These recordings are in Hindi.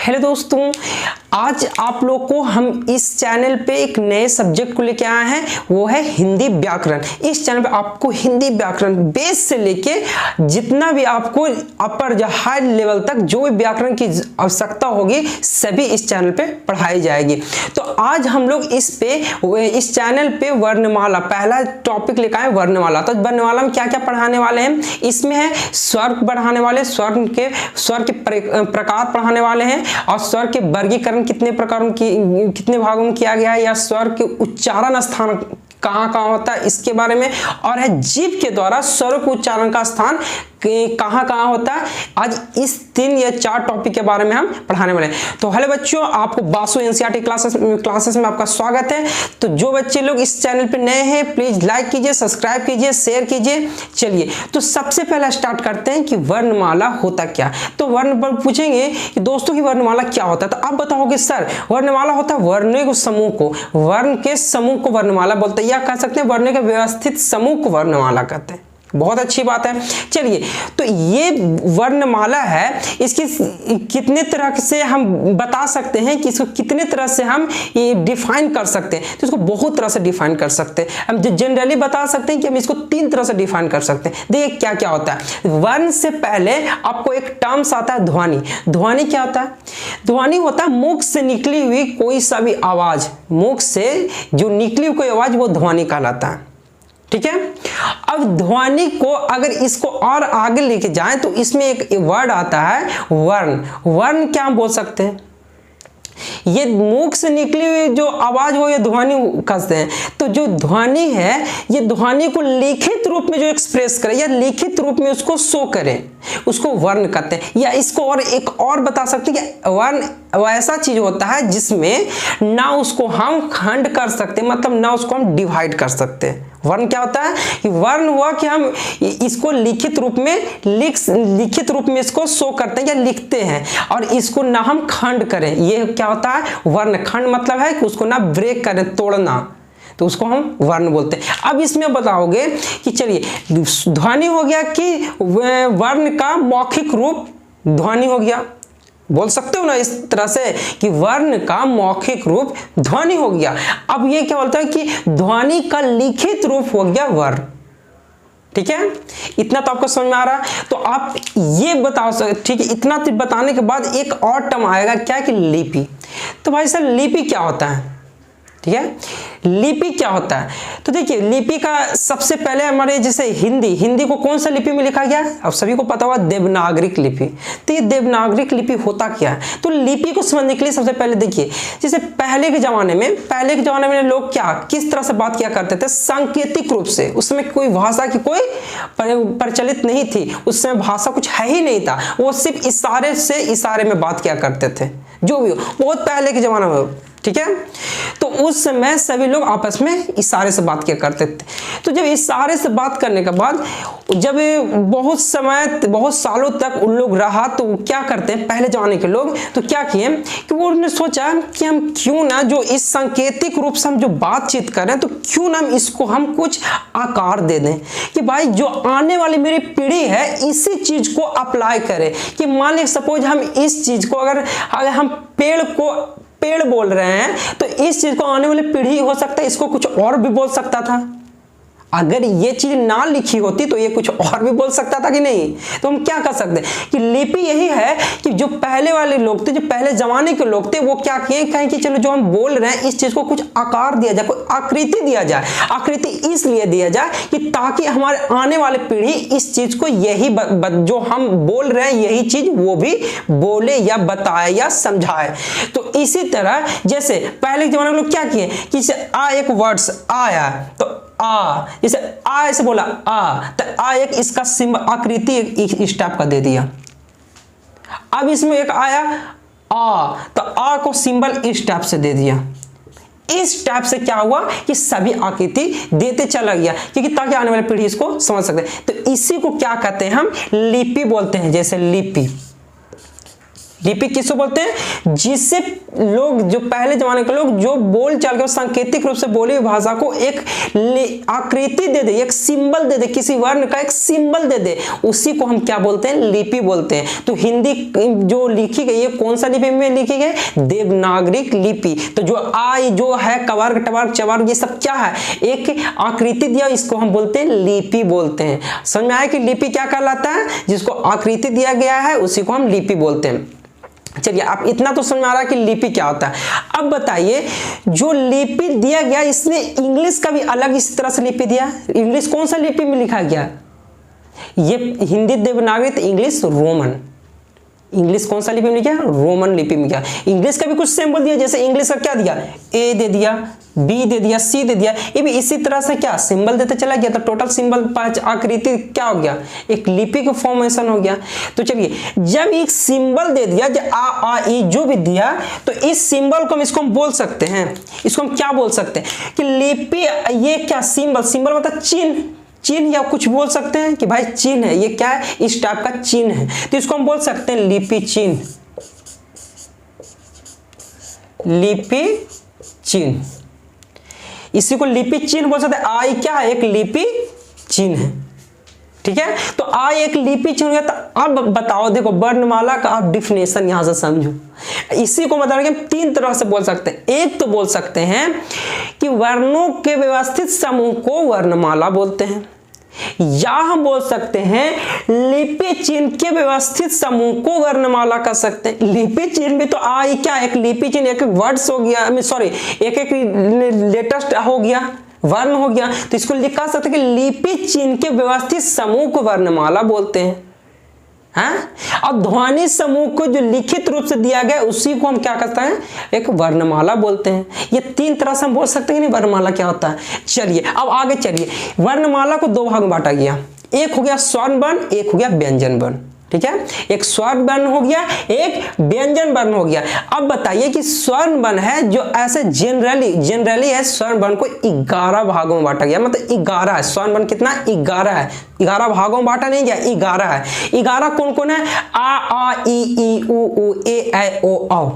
हेलो दोस्तों, आज आप लोग को हम इस चैनल पे एक नए सब्जेक्ट को लेके आए हैं, वो है हिंदी व्याकरण। इस चैनल पे आपको हिंदी व्याकरण बेस से लेके जितना भी आपको अपर या हाई लेवल तक जो भी व्याकरण की आवश्यकता होगी सभी इस चैनल पे पढ़ाई जाएगी। तो आज हम लोग इस चैनल पे वर्णमाला पहला टॉपिक लेकर आए, वर्णमाला। तो वर्णमाला में क्या क्या पढ़ाने वाले हैं, इसमें है स्वर पढ़ाने वाले, स्वर के प्रकार पढ़ाने वाले हैं और स्वर के वर्गीकरण कितने प्रकारों की कितने भागों में किया गया है, या स्वर के उच्चारण स्थान कहाँ कहाँ होता है इसके बारे में, और है जीभ के द्वारा स्वरों के उच्चारण का स्थान कहाँ कहाँ होता है। आज इस 3 या 4 टॉपिक के बारे में हम पढ़ाने वाले हैं। तो हेलो बच्चों, आपको बासु एनसीईआरटी क्लासेस में आपका स्वागत है। तो जो बच्चे लोग इस चैनल पे नए हैं प्लीज लाइक कीजिए, सब्सक्राइब कीजिए, शेयर कीजिए। चलिए तो सबसे पहले स्टार्ट करते हैं कि वर्णमाला होता क्या। तो वर्ण पर पूछेंगे कि दोस्तों की वर्णमाला क्या होता है, तो आप बताओगे सर वर्णमाला होता है वर्ण के समूह को, वर्ण के समूह को वर्णमाला बोलते हैं, या कह सकते हैं वर्ण के व्यवस्थित समूह को वर्णमाला कहते हैं। बहुत अच्छी बात है। चलिए तो ये वर्णमाला है, इसकी कितने तरह से हम बता सकते हैं कि इसको कितने तरह से हम ये डिफाइन कर सकते हैं। तो इसको बहुत तरह से डिफाइन कर सकते हैं। हम जनरली बता सकते हैं कि हम इसको 3 तरह से डिफाइन कर सकते हैं। देखिए क्या क्या होता है। वर्ण से पहले आपको एक टर्म्स आता है ध्वनि। ध्वनि क्या होता है? ध्वनि होता है मुख से निकली हुई कोई सा भी आवाज, मुख से जो निकली हुई कोई आवाज वो ध्वनि कहलाता है। ठीक है। अब ध्वनि को अगर इसको और आगे लेके जाएं तो इसमें एक वर्ड आता है वर्ण। वर्ण क्या हम बोल सकते हैं? ये मुख से निकली हुई जो आवाज हो ये ध्वनि कहते हैं। तो जो ध्वनि है ये ध्वनि को लिखित रूप में जो एक्सप्रेस करे या लिखित रूप में उसको शो करे उसको वर्ण कहते हैं। या इसको और एक और बता सकते हैं कि वर्ण ऐसा चीज होता है जिसमें ना उसको हम खंड कर सकते, मतलब ना उसको हम डिवाइड कर सकते। वर्ण क्या होता है कि वर्ण हुआ कि हम इसको लिखित रूप में इसको शो करते हैं या लिखते हैं, और इसको ना हम खंड करें। ये क्या होता है वर्ण। खंड मतलब है कि उसको ना ब्रेक करें, तोड़ना, तो उसको हम वर्ण बोलते हैं। अब इसमें बताओगे कि चलिए ध्वनि हो गया कि वर्ण का मौखिक रूप ध्वनि हो गया, बोल सकते हो ना इस तरह से कि वर्ण का मौखिक रूप ध्वनि हो गया। अब ये क्या बोलता है कि ध्वनि का लिखित रूप हो गया वर्ण। ठीक है, इतना तो आपको समझ में आ रहा है। तो आप ये बताओ सर, ठीक है, इतना बताने के बाद एक और टर्म आएगा क्या कि लिपि। तो भाई सर लिपि क्या होता है? ठीक है, लिपि क्या होता है? तो देखिए लिपि का सबसे पहले हमारे जैसे हिंदी को कौन सा लिपि में लिखा गया? अब सभी को पता हुआ देवनागरिक लिपि। तो ये देवनागरिक लिपि होता क्या है? तो लिपि को समझने के लिए सबसे पहले देखिए जैसे पहले के जमाने में लोग क्या किस तरह से बात किया करते थे? सांकेतिक रूप से। उस समय कोई भाषा की कोई प्रचलित नहीं थी, उस समय भाषा कुछ है ही नहीं था, वो सिर्फ इशारे में बात किया करते थे, जो भी हो बहुत पहले के जमाने में। ठीक है, तो उस समय सभी लोग आपस में इशारे से बात किया करते थे। तो जब इशारे से बात करने के बाद जब बहुत सालों तक उन लोग रहा तो क्या करते हैं पहले जमाने के लोग, तो क्या किए कि वो उन्होंने सोचा कि हम क्यों ना जो इस सांकेतिक रूप से हम जो बातचीत कर रहे हैं तो क्यों ना इसको हम कुछ आकार दे दें कि भाई जो आने वाली मेरी पीढ़ी है इसी चीज को अप्लाई करें। कि मान लीजिए सपोज हम इस चीज को अगर हम पेड़ बोल रहे हैं तो इस चीज को आने वाली पीढ़ी हो सकता है इसको कुछ और भी बोल सकता था। अगर ये चीज ना लिखी होती तो ये कुछ और भी बोल सकता था कि नहीं। तो हम क्या कर सकते हैं कि लिपि यही है कि जो पहले वाले लोग थे, जो पहले जमाने के लोग थे, वो क्या किए कहें कि चलो जो हम बोल रहे हैं इस चीज को कुछ आकार दिया जाए, कोई आकृति दिया जाए। आकृति इसलिए दिया जाए कि ताकि हमारे आने वाले पीढ़ी इस चीज को यही जो हम बोल रहे हैं यही चीज वो भी बोले या बताए या समझाए। तो इसी तरह जैसे पहले के जमाने में लोग क्या किए कि एक वर्ड्स आया तो आ, जैसे आ ऐसे बोला आ, तो आ एक इसका सिंबल आकृति इस टाइप का दे दिया। अब इसमें एक आया आ, तो आ को सिंबल इस टाइप से दे दिया। इस टाइप से क्या हुआ कि सभी आकृति देते चला गया, क्योंकि ताकि आने वाली पीढ़ी इसको समझ सके। तो इसी को क्या कहते हैं हम लिपि बोलते हैं। जैसे लिपि लिपि किसको बोलते हैं? जिससे लोग, जो पहले जमाने के लोग जो बोल चाल के सांकेतिक रूप से बोली भाषा को एक आकृति दे दे, एक सिंबल दे दे, किसी वर्ण का एक सिंबल दे दे, उसी को हम क्या बोलते हैं? लिपि बोलते हैं। तो हिंदी जो लिखी गई है कौन सा लिपि में लिखी गई? देवनागरी लिपि। तो जो आई जो है कवर्ग टवर्ग चवर्ग ये सब क्या है? एक आकृति दिया, इसको हम बोलते हैं लिपि बोलते हैं। समझ में आया कि लिपि क्या कहलाता है? जिसको आकृति दिया गया है उसी को हम लिपि बोलते हैं। चलिए अब इतना तो समझ में आ रहा है कि लिपि क्या होता है। अब बताइए जो लिपि दिया गया इसमें इंग्लिश का भी अलग इस तरह से लिपि दिया। इंग्लिश कौन सा लिपि में लिखा गया? ये हिंदी देवनागरी, तो इंग्लिश रोमन। इंग्लिश कौन सा लिपि में लिखा? रोमन लिपि में क्या? इंग्लिश का भी कुछ सिंबल दिया, जैसे इंग्लिश का क्या दिया? ए दे दिया, बी दे दिया, सी दे दिया, ये भी इसी तरह से क्या सिंबल देते चला गया। तो टोटल सिंबल 5 आकृति क्या हो गया? एक लिपि का फॉर्मेशन हो गया। तो चलिए जब एक सिंबल दे दिया जो आ ई जो भी दिया, तो इस सिंबल को हम इसको हम बोल सकते हैं, इसको हम क्या बोल सकते हैं कि लिपि। ये क्या सिंबल? सिंबल मतलब चिन्ह, चिन्ह या कुछ बोल सकते हैं कि भाई चिन्ह है, ये क्या है? इस टाइप का चिन्ह है, तो इसको हम बोल सकते हैं लिपि चिन्ह। लिपि चिन्ह, इसी को लिपि चिन्ह बोल सकते हैं। आई क्या है? एक लिपि चिन्ह है। ठीक है, तो आई एक लिपि चिन्ह है। तो अब बताओ, देखो वर्णमाला का आप डिफिनेशन यहां से समझो। इसी को मतलब हम 3 तरह से बोल सकते हैं। एक तो बोल सकते हैं कि वर्णों के व्यवस्थित समूह को वर्णमाला बोलते हैं, या हम बोल सकते हैं लिपि चिन्ह के व्यवस्थित समूह को वर्णमाला कह सकते हैं। लिपि चिन्ह भी तो आई क्या? एक लिपि चिन्ह एक वर्ड्स हो गया, सॉरी एक लेटेस्ट हो गया, वर्ण हो गया। तो इसको लिखा सकते हैं कि लिपि चिन्ह के व्यवस्थित समूह को वर्णमाला बोलते हैं। और ध्वनि समूह को जो लिखित रूप से दिया गया उसी को हम क्या कहते हैं? एक वर्णमाला बोलते हैं। ये 3 तरह से हम बोल सकते हैं कि नहीं वर्णमाला क्या होता है। चलिए अब आगे चलिए। वर्णमाला को 2 भाग में बांटा गया, एक हो गया स्वर्ण वर्ण, एक हो गया व्यंजन वर्ण। ठीक है, एक स्वर्ण वर्ण हो गया, एक व्यंजन वर्ण हो गया। अब बताइए कि स्वर्ण वर्ण है जो ऐसे जनरली है, स्वर्ण वर्ण को 11 भागों में बांटा गया, मतलब 11 है। स्वर्ण वर्ण कितना? 11 है। 11 भागों में बांटा नहीं गया, 11 है। 11 कौन कौन है? आ ई उ ए ऐ ओ औ।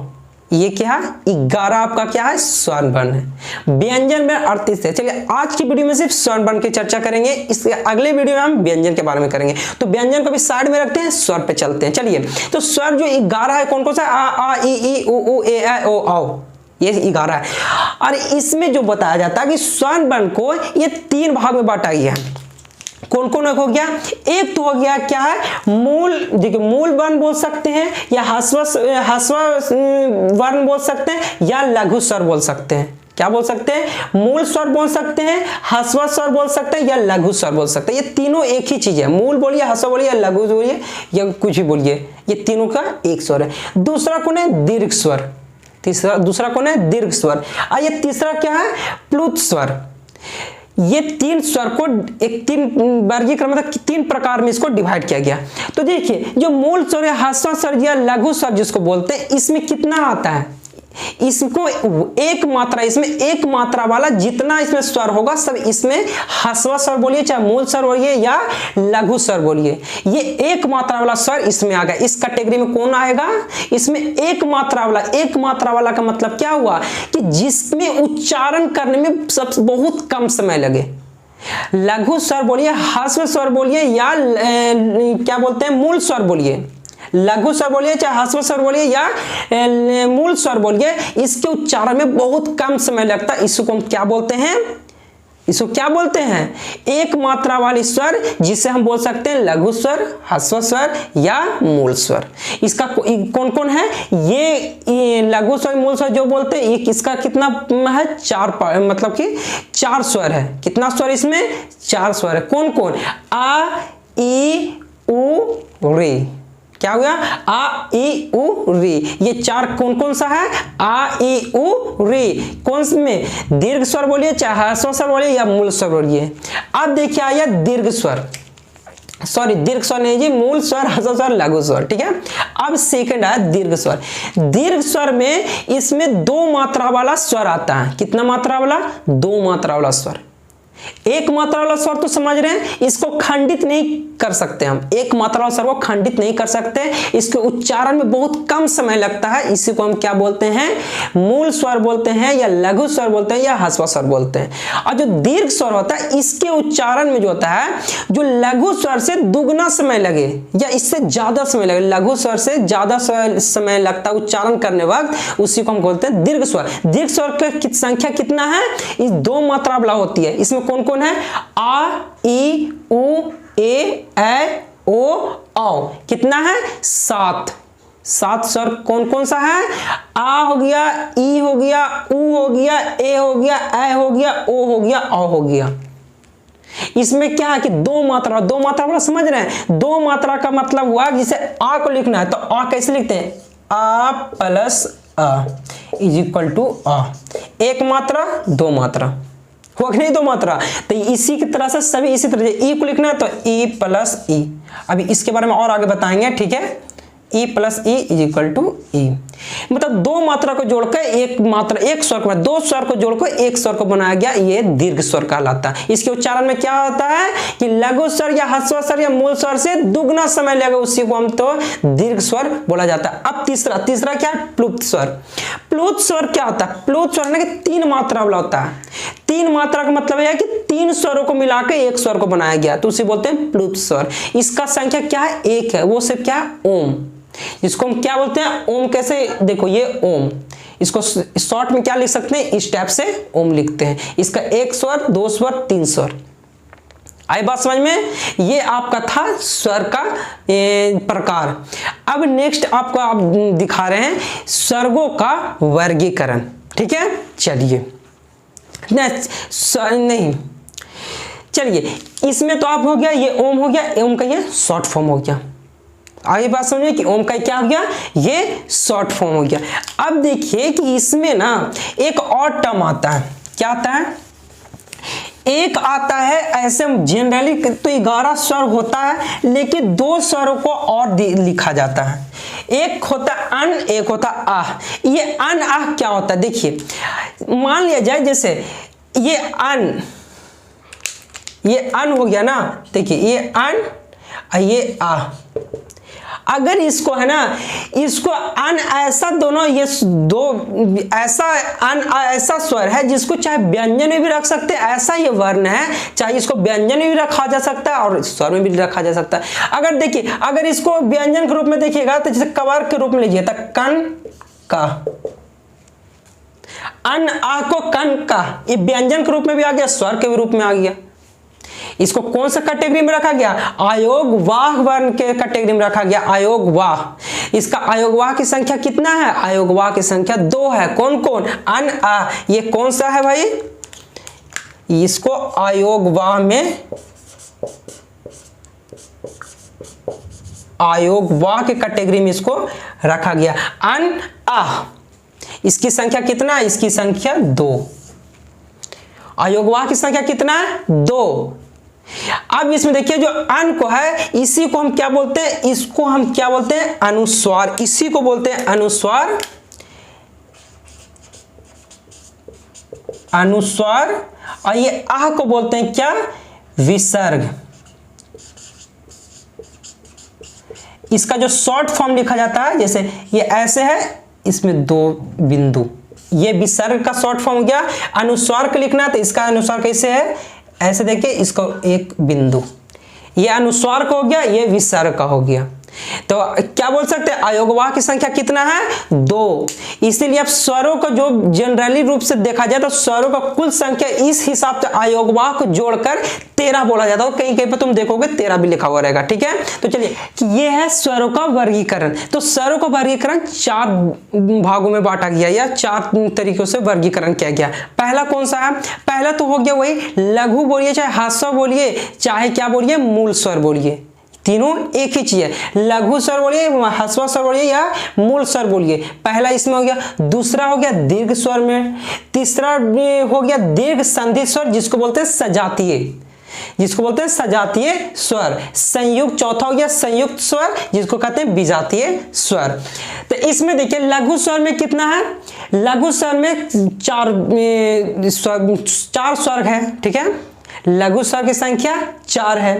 ये क्या है? 11 आपका क्या है? स्वर्ण वर्ण है। व्यंजन में 38 है। चलिए आज की वीडियो में सिर्फ स्वर्ण वर्ण की चर्चा करेंगे, इसके अगले वीडियो में हम व्यंजन के बारे में करेंगे। तो व्यंजन को भी साइड में रखते हैं, स्वर पे चलते हैं। चलिए तो स्वर जो 11 है कौन कौन सा? आ ई उ ए ऐ ओ औ, ये 11 है। और इसमें जो बताया जाता है कि स्वर्ण वर्ण को ये 3 भाग में बांटा गया है। कौन कौन हो गया? एक तो हो गया क्या है? मूल, देखिए मूल वर्ण बोल सकते हैं, या ह्रस्व वर्ण बोल सकते हैं, या लघु स्वर बोल सकते हैं। क्या बोल सकते हैं? मूल स्वर बोल सकते हैं, ह्रस्व स्वर बोल सकते हैं, या लघु स्वर बोल सकते हैं। ये तीनों एक ही चीज है। मूल बोलिए, ह्रस्व बोलिए, या लघु बोलिए, या कुछ भी बोलिए, ये तीनों का एक स्वर है। दूसरा कौन है? दीर्घ स्वर। दूसरा कौन है? दीर्घ स्वर। और ये तीसरा क्या है? प्लुत स्वर। ये 3 स्वर को एक 3 वर्गीकरण, मतलब 3 प्रकार में इसको डिवाइड किया गया। तो देखिए जो मूल स्वर है, ह्रस्व स्वर या लघु स्वर जिसको बोलते हैं, इसमें कितना आता है? इसको एक मात्रा, इसमें एक मात्रा वाला जितना इसमें स्वर होगा सब इसमें ह्रस्व स्वर बोलिए, चाहे मूल स्वर बोलिए या लघु स्वर बोलिए, ये एक मात्रा वाला स्वर इसमें आ गया। इस कैटेगरी में कौन आएगा? इसमें एक मात्रा वाला। एक मात्रा वाला का मतलब क्या हुआ कि जिसमें उच्चारण करने में सब बहुत कम समय लगे। लघु स्वर बोलिए, ह्रस्व स्वर बोलिए, या क्या बोलते हैं मूल स्वर बोलिए। लघु स्वर बोलिए, चाहे ह्रस्व स्वर बोलिए, या मूल स्वर बोलिए, इसके उच्चारण में बहुत कम समय लगता है। इसको हम क्या बोलते हैं? इसको क्या बोलते हैं? एक मात्रा वाली स्वर, जिसे हम बोल सकते हैं लघु स्वर, ह्रस्व स्वर या मूल स्वर। इसका कौन कौन है? ये लघु स्वर, मूल स्वर जो बोलते हैं, इसका कितना है? 4, मतलब कि 4 स्वर है। कितना स्वर इसमें? 4 स्वर है। कौन कौन? आ ई उ रे। क्या हो गया? आ ई उ रे। ये 4 कौन कौन सा है? आ ई उ रे। कौन में? दीर्घ स्वर बोलिए, चाहे ह्रस्व स्वर बोलिए, या मूल स्वर बोलिए। अब देखिए आया दीर्घ स्वर, सॉरी दीर्घ स्वर नहीं जी, मूल स्वर, ह्रस्व स्वर, लघु स्वर। ठीक है, अब सेकंड आया दीर्घ स्वर। दीर्घ स्वर में इसमें 2 मात्रा वाला स्वर आता है। कितना मात्रा वाला? 2 मात्रा वाला स्वर। एक मात्रा वाला स्वर तो समझ रहे हैं, इसको खंडित नहीं कर सकते हैं, हम एक मात्रा वाले स्वर को खंडित नहीं कर सकते, इसके उच्चारण में बहुत कम समय लगता है, इसी को हम क्या बोलते हैं, मूल स्वर बोलते हैं या लघु स्वर बोलते हैं या ह्रस्व स्वर बोलते हैं। और जो दीर्घ स्वर होता है इसके उच्चारण में जो होता है, जो लघु स्वर से दुगना समय लगे या इससे ज्यादा समय लगे, लघु स्वर से ज्यादा समय लगता है उच्चारण करने वक्त, उसी को हम बोलते हैं दीर्घ स्वर। दीर्घ स्वर की संख्या कितना है, इस 2 मात्रा वाला होती है। इसमें कौन कौन है, आ, ई, उ, ए, ओ, औ। कितना है, 7 स्वर। कौन कौन सा है, आ हो गया, ई हो गया, उ हो गया, ए हो गया, ऐ हो गया, ओ हो गया, औ हो गया। इसमें क्या है कि 2 मात्रा वाला समझ रहे हैं। 2 मात्रा का मतलब हुआ जिसे आ को लिखना है तो आ कैसे लिखते हैं, आ प्लस अ इज इक्वल टू अ। 1 मात्रा 2 मात्रा हो गई, नहीं 2 मात्रा। तो इसी की तरह से सभी इसी तरह से ई को लिखना है तो ई प्लस ई। अभी इसके बारे में और आगे बताएंगे, ठीक है। ई प्लस ई इज इक्वल टू ई, मतलब 2 मात्रा को जोड़कर एक स्वर को, 2 स्वर को जोड़कर एक स्वर को बनाया गया, ये दीर्घ स्वर कहलाता है। इसके उच्चारण में क्या होता है कि लघु स्वर या ह्रस्व स्वर या मूल स्वर से दुगना समय लगेगा, उसी को हम तो दीर्घ स्वर बोला जाता है। अब तीसरा क्या है, प्लुत स्वर। प्लुत स्वर क्या होता है, प्लुत स्वर ना कि 3 मात्रा वाला होता है। 3 मात्रा का मतलब है कि 3 स्वरों को मिलाकर एक स्वर को बनाया गया, तो उसे बोलते हैं प्लुत स्वर। इसका संख्या क्या है, 1 है, वो सिर्फ क्या है, ओम। इसको हम क्या बोलते हैं, ओम। कैसे, देखो ये ओम, इसको शॉर्ट में क्या लिख सकते हैं, इस टाइप से ओम लिखते हैं। इसका 1 स्वर, 2 स्वर, 3 स्वर। आई बात समझ में, ये आपका था स्वर का प्रकार। अब नेक्स्ट आपको आप दिखा रहे हैं स्वर्गों का वर्गीकरण, ठीक है। चलिए नहीं, चलिए इसमें तो आप हो गया, ये ओम हो गया, ओम का ये शॉर्ट फॉर्म हो गया। आगे बात समझिए कि ओम का क्या हो गया, ये शॉर्ट फॉर्म हो गया। अब देखिए कि इसमें ना एक और टर्म आता है, क्या आता है, एक आता है ऐसे जनरली तो 11 स्वर होता है, लेकिन 2 स्वरों को और लिखा जाता है। एक होता अन, एक होता आह। ये अन आह क्या होता है, देखिए मान लिया जाए जैसे ये अन हो गया ना, देखिए ये अन और ये आह। अगर इसको है ना, इसको अन ऐसा, दोनों ये 2 ऐसा अन ऐसा स्वर है जिसको चाहे व्यंजन में भी रख सकते हैं, ऐसा ये वर्ण है, चाहे इसको व्यंजन में भी रखा जा सकता है और स्वर में भी रखा जा सकता है। अगर देखिए, अगर इसको व्यंजन के रूप में देखिएगा तो जैसे कवर के रूप में लीजिए तो कन का, अन आ को कन का, ये व्यंजन के रूप में भी आ गया, स्वर के रूप में आ गया। इसको कौन सा कैटेगरी में रखा गया, आयोग वाह वर्ण के कैटेगरी में रखा गया, आयोग वाह। इसका आयोग वाह की संख्या कितना है, आयोग वाह की संख्या 2 है। कौन कौन, अन आ, ये कौन सा है भाई, इसको आयोग वाह में, आयोग वाह के कैटेगरी में इसको रखा गया। अन आ, इसकी संख्या कितना है, इसकी संख्या 2। आयोग वाह की संख्या कितना है, 2। अब इसमें देखिए जो अन को है, इसी को हम क्या बोलते हैं, इसको हम क्या बोलते हैं, अनुस्वार। इसी को बोलते हैं अनुस्वार, अनुस्वार। और ये आह को बोलते हैं क्या, विसर्ग। इसका जो शॉर्ट फॉर्म लिखा जाता है, जैसे ये ऐसे है, इसमें 2 बिंदु, ये विसर्ग का शॉर्ट फॉर्म हो गया। अनुस्वार का लिखना है तो इसका अनुस्वार कैसे है, ऐसे देखिए, इसको 1 बिंदु, ये अनुस्वार का हो गया, ये विसर्ग का हो गया। तो क्या बोल सकते हैं, आयोगवाह की संख्या कितना है, 2। इसीलिए अब स्वरों को जो जनरली रूप से देखा जाए तो स्वरों का कुल संख्या इस हिसाब से आयोगवाह को जोड़कर 13 बोला जाता है। कहीं कहीं पर तुम देखोगे 13 भी लिखा हुआ रहेगा, ठीक है। तो चलिए कि ये है स्वरों का वर्गीकरण। तो स्वरों का वर्गीकरण 4 भागों में बांटा गया या 4 तरीकों से वर्गीकरण किया गया। पहला कौन सा है, पहला तो हो गया वही लघु बोलिए, चाहे ह्रस्व बोलिए, चाहे क्या बोलिए, मूल स्वर बोलिए, तीनों एक ही चीज है। लघु स्वर बोलिए, ह्रस्व स्वर बोलिए या मूल स्वर बोलिए। पहला इसमें हो गया। दूसरा हो गया दीर्घ स्वर में। तीसरा हो गया दीर्घ संधि स्वर, जिसको बोलते हैं सजातीय, जिसको बोलते हैं सजातीय स्वर। संयुक्त, चौथा हो गया संयुक्त स्वर, जिसको कहते हैं विजातीय स्वर। तो इसमें देखिए लघु स्वर में कितना है, लघु स्वर में 4 स्वर है, ठीक है। लघु स्वर की संख्या 4 है।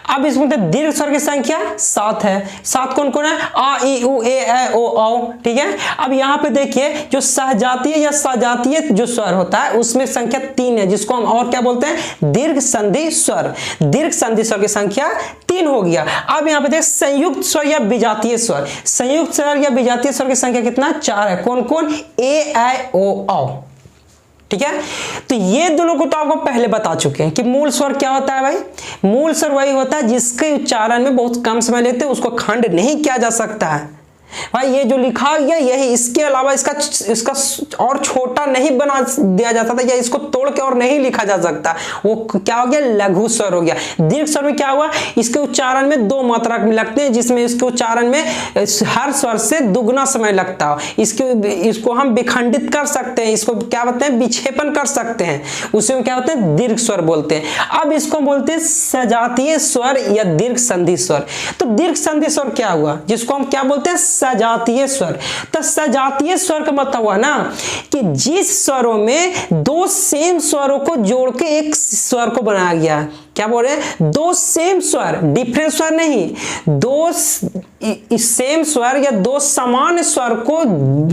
अब इसमें दीर्घ स्वर की संख्या 7 है। 7 कौन कौन है? आ, ई, उ, ए, ऐ, ओ, औ। ठीक है। अब यहाँ पे देखिए जो सहजातीय या सजातीय जो स्वर होता है उसमें संख्या 3 है, जिसको हम और क्या बोलते हैं? दीर्घ संधि स्वर। दीर्घ संधि स्वर की संख्या 3 हो गया। अब यहाँ पे देख संयुक्त स्वर या विजातीय स्वर। संयुक्त स्वर या विजातीय स्वर की संख्या कितना? 4 है। कौन कौन? ए, ऐ, ओ, औ। ठीक है। तो ये दोनों को तो आपको पहले बता चुके हैं कि मूल स्वर क्या होता है भाई। मूल स्वर वही होता है जिसके उच्चारण में बहुत कम समय लेते हैं, उसको खंड नहीं किया जा सकता है भाई। ये जो लिखा गया यही, इसके अलावा इसका और छोटा नहीं बना दिया जाता था, या इसको तोड़ के और नहीं लिखा जा सकता। वो क्या हो गया? लघु स्वर हो गया। दीर्घ स्वर में क्या हुआ? इसके उच्चारण में 2 मात्रा लगते हैं, जिसमें इसके उच्चारण में हर स्वर से दुगना समय लगता हो। इसको हम विखंडित कर सकते हैं, इसको क्या बोलते हैं? विक्षेपण कर सकते हैं, उसे क्या होते हैं? दीर्घ स्वर बोलते हैं। अब इसको बोलते हैं सजातीय स्वर या दीर्घ संधि स्वर। तो दीर्घ संधि स्वर क्या हुआ? जिसको हम क्या बोलते हैं? सजातीय स्वर। तो सजातीय स्वर का मतलब हुआ ना कि जिस स्वरों में 2 सेम स्वरों को जोड़ के एक स्वर को बनाया गया। क्या बोल रहे हैं? 2 सेम स्वर, डिफरेंट स्वर नहीं, 2 सेम स्वर या 2 समान स्वर को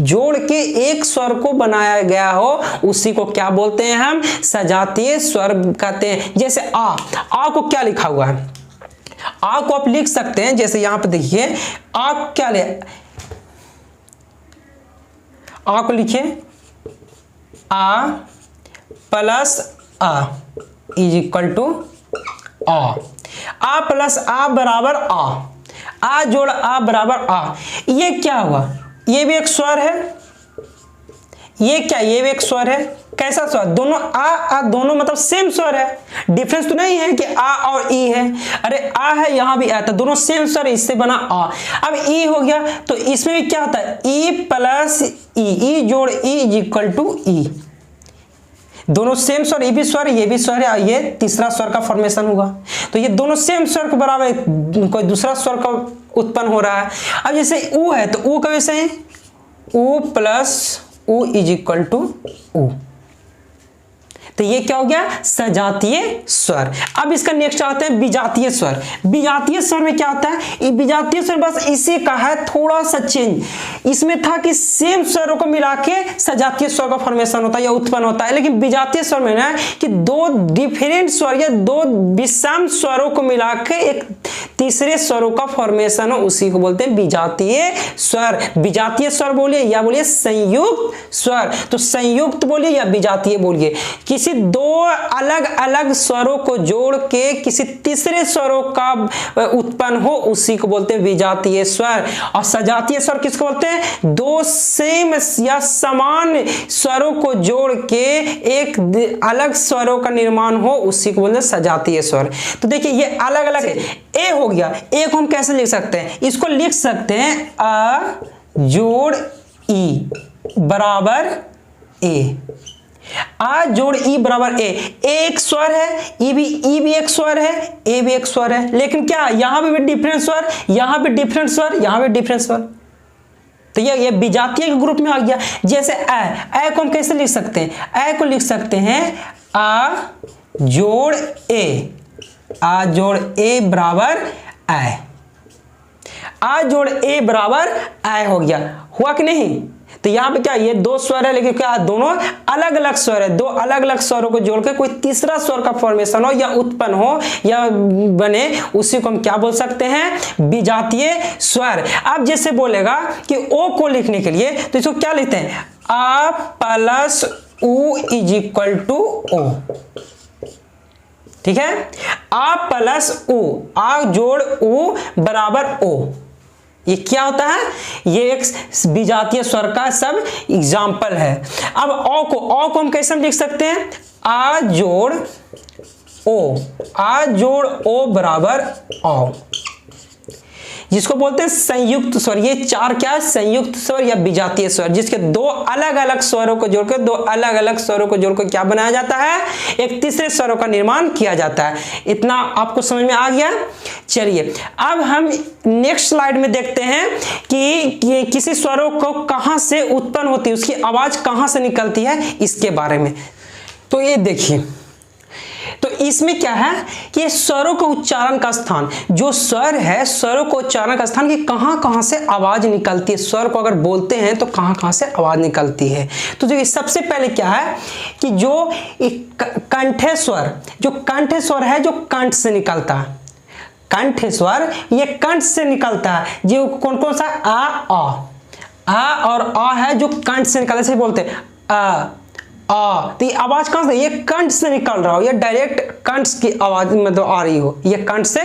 जोड़ के एक स्वर को बनाया गया हो, उसी को क्या बोलते हैं? हम सजातीय स्वर कहते हैं। जैसे आ को क्या लिखा हुआ है? आ को आप लिख सकते हैं, जैसे यहां पे देखिए आ क्या ले, आ को लिखिए आ प्लस आ इज इक्वल टू आ प्लस आ बराबर आ जोड़ आ बराबर आ। ये क्या हुआ? ये भी एक स्वर है, ये क्या? ये भी एक स्वर है। कैसा स्वर? दोनों आ दोनों मतलब सेम स्वर है, डिफरेंस तो नहीं है कि आ और ई है। अरे आ है, यहां भी आ था, दोनों सेम स्वर है, इससे बना आ। अब ई हो गया, तो इसमें भी क्या होता है? ई प्लस ई जोड़ ई इज इक्वल टू ई। दोनों सेम स्वर, ये भी स्वर ये भी स्वर है, ये तीसरा स्वर का फॉर्मेशन होगा। तो ये दोनों सेम स्वर के बराबर कोई दूसरा स्वर का उत्पन्न हो रहा है। अब जैसे ऊ है तो ऊ का वैसे है ऊ प्लस ऊ इज इक्वल टू ऊ। तो ये क्या हो गया? सजातीय स्वर। अब इसका नेक्स्ट आते हैं विजातीय स्वर। विजातीय स्वर में क्या होता है? विजातीय स्वर बस इसी का है थोड़ा सा चेंज। इसमें था कि सेम स्वरों को मिला के सजातीय स्वर का फॉर्मेशन होता है या उत्पन्न होता है, लेकिन विजातीय स्वर में ना कि 2 डिफरेंट स्वर या 2 विषम स्वरों को मिला के एक तीसरे स्वरों का फॉर्मेशन हो, उसी को बोलते हैं विजातीय स्वर। विजातीय स्वर बोलिए या बोलिए संयुक्त स्वर। तो संयुक्त बोलिए या विजातीय बोलिए, किसी 2 अलग अलग स्वरों को जोड़ के किसी तीसरे स्वरों का उत्पन्न हो, उसी को बोलते हैं विजातीय स्वर। और सजातीय स्वर किसको बोलते हैं? 2 सेम या समान स्वरों को जोड़ के एक अलग स्वरों का निर्माण हो, उसी को बोलते हैं सजातीय स्वर। तो देखिए ये अलग अलग है। ए हो गया, ए को हम कैसे लिख सकते हैं? इसको लिख सकते हैं अ जोड़ ई बराबर ए। आ जोड़ ई बराबर ए। एक स्वर है, ई भी एक स्वर है, ए भी एक स्वर है, लेकिन क्या यहां भी डिफरेंट स्वर, यहां भी डिफरेंट स्वर, यहां भी डिफरेंट स्वर। तो ये विजातीय के ग्रुप में आ गया। जैसे ए को हम कैसे लिख सकते हैं? ए को लिख सकते हैं आ जोड़ ए। आ जोड़ ए बराबर ए। आ जोड़ ए बराबर ए हो गया। हुआ कि नहीं? तो यहां पे क्या ये 2 स्वर है, लेकिन क्या दोनों अलग अलग स्वर है। 2 अलग अलग स्वरों को जोड़कर कोई तीसरा स्वर का फॉर्मेशन हो या उत्पन्न हो या बने, उसी को हम क्या बोल सकते हैं? विजातीय स्वर। अब जैसे बोलेगा कि ओ को लिखने के लिए तो इसको क्या लिखते हैं? आ प्लस उ इज इक्वल टू ओ। ठीक है। आ प्लस उ, आ जोड़ उ बराबर ओ। ये क्या होता है? ये एक विजातीय स्वर का सब एग्जाम्पल है। अब ओ को हम कैसे लिख सकते हैं? आ जोड़ ओ। आ जोड़ ओ बराबर ओ, जिसको बोलते हैं संयुक्त स्वर। ये 4 क्या है? संयुक्त स्वर या विजातीय स्वर, जिसके 2 अलग अलग स्वरों को जोड़कर 2 अलग अलग स्वरों को जोड़कर क्या बनाया जाता है? एक तीसरे स्वरों का निर्माण किया जाता है। इतना आपको समझ में आ गया? चलिए अब हम नेक्स्ट स्लाइड में देखते हैं कि किसी स्वरों को कहां से उत्पन्न होती है, उसकी आवाज कहां से निकलती है, इसके बारे में। तो ये देखिए, तो इसमें क्या है कि स्वरों का उच्चारण का स्थान, जो स्वर है स्वरों को उच्चारण का स्थान, कि कहां कहां से आवाज निकलती है, स्वर को अगर बोलते हैं तो कहां कहां से आवाज निकलती है। तो जो सबसे पहले क्या है कि जो कंठस्वर, जो कंठस्वर है जो कंठ से निकलता है, कंठस्वर ये कंठ से निकलता है। जो कौन कौन सा, आ और आ है जो कंठ से निकलते से बोलते हैं तो ये आवाज कहां से, ये कंठ से निकल रहा हो, ये डायरेक्ट कंठ की आवाज मतलब आ रही हो, ये कंठ से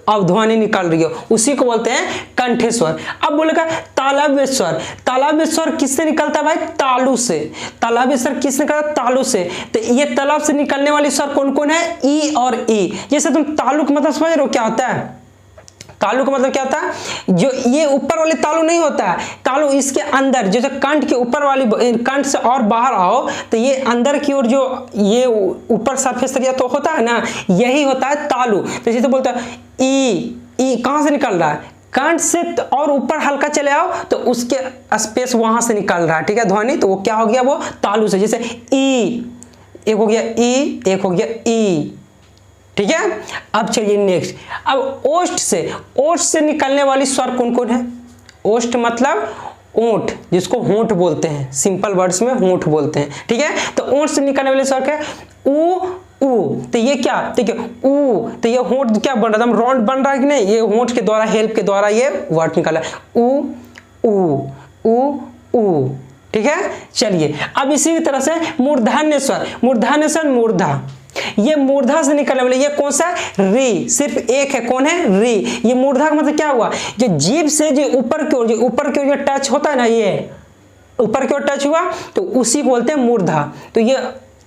अब ध्वनि निकल रही हो, उसी को बोलते हैं कंठस्वर। अब बोलेगा तालव्य स्वर, तालव्य स्वर किससे निकलता है भाई, तालु से। तालव्य स्वर किससे निकलता है, तालु से। तो ये तालब से निकलने वाले स्वर कौन कौन है, ई और ई। जैसे तुम तालु का मतलब समझ रहे हो क्या होता है, तालु का मतलब क्या होता है, जो ये ऊपर वाले तालु नहीं होता है, तालु इसके अंदर, जैसे कंठ के ऊपर वाली, कंठ से और बाहर आओ तो ये अंदर की ओर जो ये ऊपर सरफेस एरिया तो होता है ना, यही होता है तालु। तो जैसे बोलता है ई कहां से निकल रहा है, कंठ से, और ऊपर हल्का चले आओ तो उसके स्पेस वहां से निकल रहा है, ठीक है ध्वनि, तो वो क्या हो गया, वो तालु से। जैसे ई, एक हो गया ई, एक हो गया ई, ठीक है। अब चलिए नेक्स्ट, अब ओष्ठ से निकलने वाली स्वर कौन कौन है, ओष्ठ मतलब ओंठ, जिसको होंठ बोलते हैं, सिंपल वर्ड्स में होंठ बोलते हैं, ठीक है। तो ओंठ से निकलने वाले स्वर क्या है, ऊ, तो ये क्या, ठीक है, ऊ, तो ये होंठ क्या बन रहा है, राउंड बन रहा है कि नहीं, ये होंठ के द्वारा, हेल्प के द्वारा ये वर्ड निकला, ऊ, ठीक है। चलिए अब इसी तरह से मूर्धन्य स्वर, मूर्धा, ये मूर्धा से निकलने वाले, ये कौन सा, री, सिर्फ एक है, कौन है, री। ये मूर्धा का मतलब क्या हुआ, जो जीभ से जो ऊपर की ओर जो टच होता है ना, ये ऊपर की ओर टच हुआ तो उसी को बोलते हैं मूर्धा। तो ये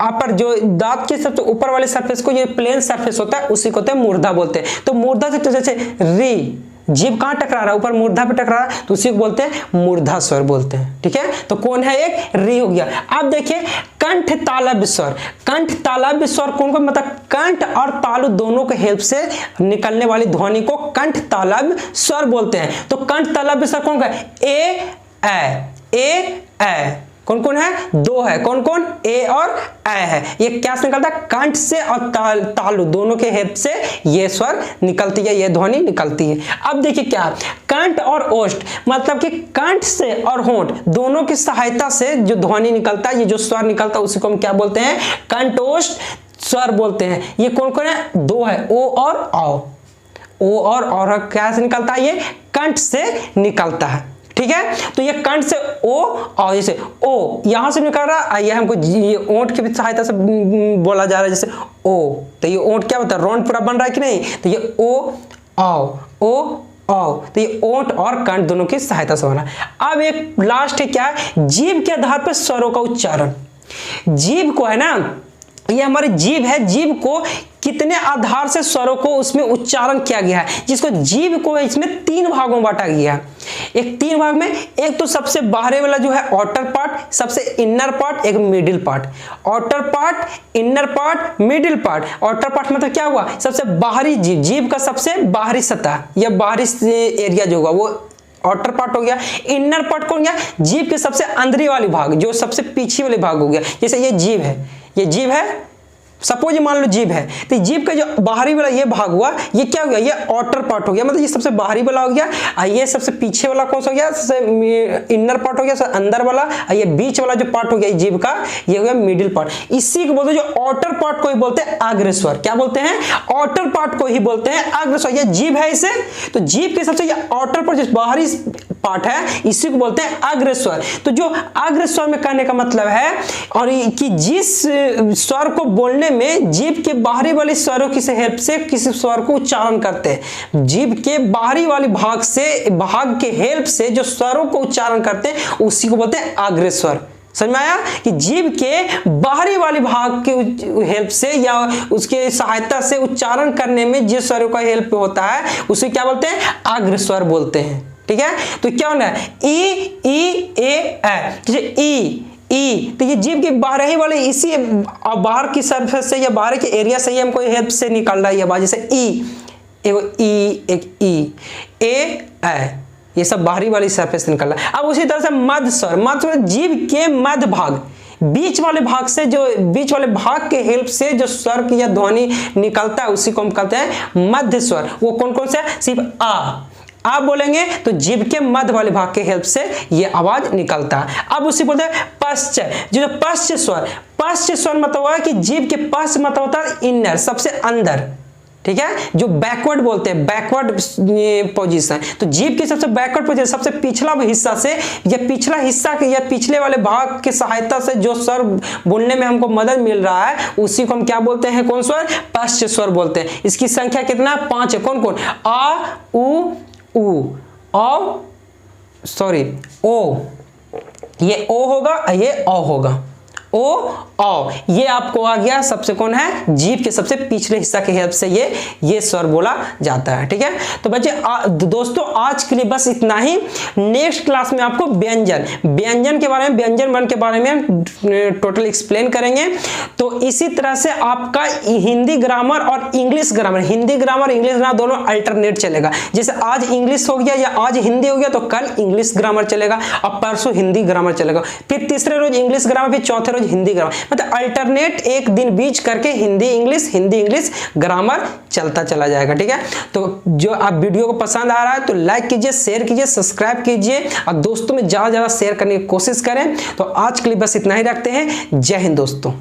अपर जो दांत के सबसे ऊपर वाले सरफेस को, ये प्लेन सरफेस होता है, उसी को होते हैं मूर्धा बोलते हैं। तो मूर्धा से तो जैसे री, जीभ कहां टकरा रहा है, ऊपर मूर्धा पे टकरा रहा है, तो उसी को बोलते हैं मूर्धा स्वर बोलते हैं, ठीक है। तो कौन है, एक री हो गया। अब देखिए कंठ तालव्य स्वर, कंठ तालव्य स्वर कौन कौन, मतलब कंठ और तालु दोनों के हेल्प से निकलने वाली ध्वनि को कंठ तालव्य स्वर बोलते हैं। तो कंठ तालव्य स्वर कौन है, ए, कौन कौन है, दो है, कौन कौन, ए और ए है। ये क्या से निकलता है, कंठ से और तालु दोनों के हेल्प से ये स्वर निकलती है, ये ध्वनि निकलती है। अब देखिए क्या, कंठ और ओष्ठ, मतलब कि कंठ से और होंठ दोनों की सहायता से जो ध्वनि निकलता है, ये जो स्वर निकलता है, उसी को हम क्या बोलते हैं, कंठोष्ठ स्वर बोलते हैं। ये कौन कौन है, दो है, ओ और आओ, ओ और क्या से निकलता है, ये कंठ से निकलता है, ठीक है। तो ये कंठ से ओ, और जैसे ओ यहां से निकल रहा है, ये हमको ये ओंठ की सहायता से बोला जा रहा है, जैसे ओ, तो ये ओंठ क्या होता है, राउंड पूरा बन रहा है कि नहीं, तो ये ओ आओ, तो ये ओंठ और कंठ दोनों की सहायता से बना। अब एक लास्ट है क्या है, जीभ के आधार पर स्वरों का उच्चारण। जीभ को है ना, ये हमारी जीभ है, जीभ को कितने आधार से स्वरों को उसमें उच्चारण किया गया है, जिसको जीभ को इसमें तीन भागों में बांटा गया है। एक तीन भाग में, एक तो सबसे बाहरी वाला जो है आउटर पार्ट, सबसे इनर पार्ट, एक middle part. Outer part, inner part, middle part. Outer part मतलब क्या हुआ, सबसे बाहरी जीभ, जीभ का सबसे बाहरी सतह या बाहरी एरिया जो होगा वो आउटर पार्ट हो गया। इनर पार्ट कौन गया, जीभ के सबसे अंदरी वाली भाग, जो सबसे पीछे वाले भाग हो गया। जैसे ये जीभ है, ये जीभ है, सपोज मान लो जीभ है, तो जीभ का जो बाहरी वाला ये भाग हुआ, ये क्या हो गया, ये आउटर पार्ट हो गया, मतलब ये सबसे बाहरी वाला हो गया। ये सबसे पीछे वाला कौन सा हो गया, सबसे इनर पार्ट हो गया, सबसे अंदर वाला। ये बीच वाला जो पार्ट हो गया जीभ का, ये हो गया मिडिल पार्ट। इसी को बोलते हैं, जो आउटर पार्ट को ही बोलते हैं अग्रस्वर। क्या बोलते हैं, आउटर पार्ट को ही बोलते हैं अग्रस्वर। ये जीभ है इसे, तो जीभ के सबसे ये आउटर पार्ट जो बाहरी पार्ट है, इसी को बोलते हैं अग्रस्वर। तो जो अग्रस्वर में कहने का मतलब है और कि जिस स्वर को बोलने में जीभ के बाहरी वाले स्वरों की हेल्प से किसी स्वर को उच्चारण करते हैं, जीभ के बाहरी वाले भाग के हेल्प से जो स्वरों को उच्चारण करते हैं, उसी को बोलते हैं अग्रस्वर। समझ में आया कि जीभ के बाहरी वाले भाग के हेल्प से या उसके सहायता से उच्चारण करने में जिस स्वरों का हेल्प होता है, उसे क्या बोलते हैं, अग्रस्वर बोलते हैं, ठीक है। तो क्या होना है, ई ए, ई, तो ये जीभ के बाहरी वाले इसी बाहर की सरफेस से या बाहर के एरिया से हमको हेल्प से निकल रहा है ये आवाज। जैसे एक ए, ये सब बाहरी वाली सरफेस से निकल रहा है। अब उसी तरह से मध्य स्वर, जीभ के मध्य भाग, बीच वाले भाग से, जो बीच वाले भाग के हेल्प से जो स्वर या ध्वनि निकलता है उसी को हम कहते हैं मध्य स्वर। वो कौन कौन से? सिर्फ आप बोलेंगे तो जीभ के मध्य वाले भाग के हेल्प से ये आवाज निकलता है। अब उसी बोलते हैं पश्च, जो पश्च स्वर, पश्च स्वर मतलब हुआ कि जीभ के पश्च मतलब होता है इनर, सबसे अंदर, ठीक है, जो बैकवर्ड बोलते हैं, बैकवर्ड पोजीशन। तो जीभ की सबसे बैकवर्ड पोजीशन, सबसे पिछला हिस्सा से, या पिछला हिस्सा के या पिछले वाले भाग की सहायता से जो स्वर बोलने में हमको मदद मिल रहा है उसी को हम क्या बोलते हैं? कौन स्वर? पश्च स्वर बोलते हैं। इसकी संख्या कितना? 5 है। कौन कौन? आ, उ, औ, सॉरी ओ, ये ओ होगा, ये औ होगा, ओ औ, ये आपको आ गया सबसे कौन है? जीभ के सबसे पिछले हिस्सा के हेल्प से ये स्वर बोला जाता है, ठीक है। तो बच्चे दोस्तों आज के लिए बस इतना ही। नेक्स्ट क्लास में आपको व्यंजन के बारे में, व्यंजन वर्ण के बारे में टोटल एक्सप्लेन करेंगे। तो इसी तरह से आपका हिंदी ग्रामर और English grammar, Hindi grammar English grammar दोनों अल्टरनेट चलेगा। जैसे आज इंग्लिश हो गया या आज हिंदी हो गया तो कल इंग्लिश ग्रामर चलेगा और परसों हिंदी ग्रामर चलेगा, फिर तीसरे रोज इंग्लिश ग्रामर, फिर चौथे रोज हिंदी ग्रामर, मतलब अल्टरनेट एक दिन बीच करके हिंदी इंग्लिश ग्रामर चलता चला जाएगा, ठीक है। तो जो आप वीडियो को पसंद आ रहा है तो लाइक कीजिए, शेयर कीजिए, सब्सक्राइब कीजिए और दोस्तों में ज्यादा शेयर करने की कोशिश करें। तो आज के लिए बस इतना ही रखते हैं। जय हिंद दोस्तों।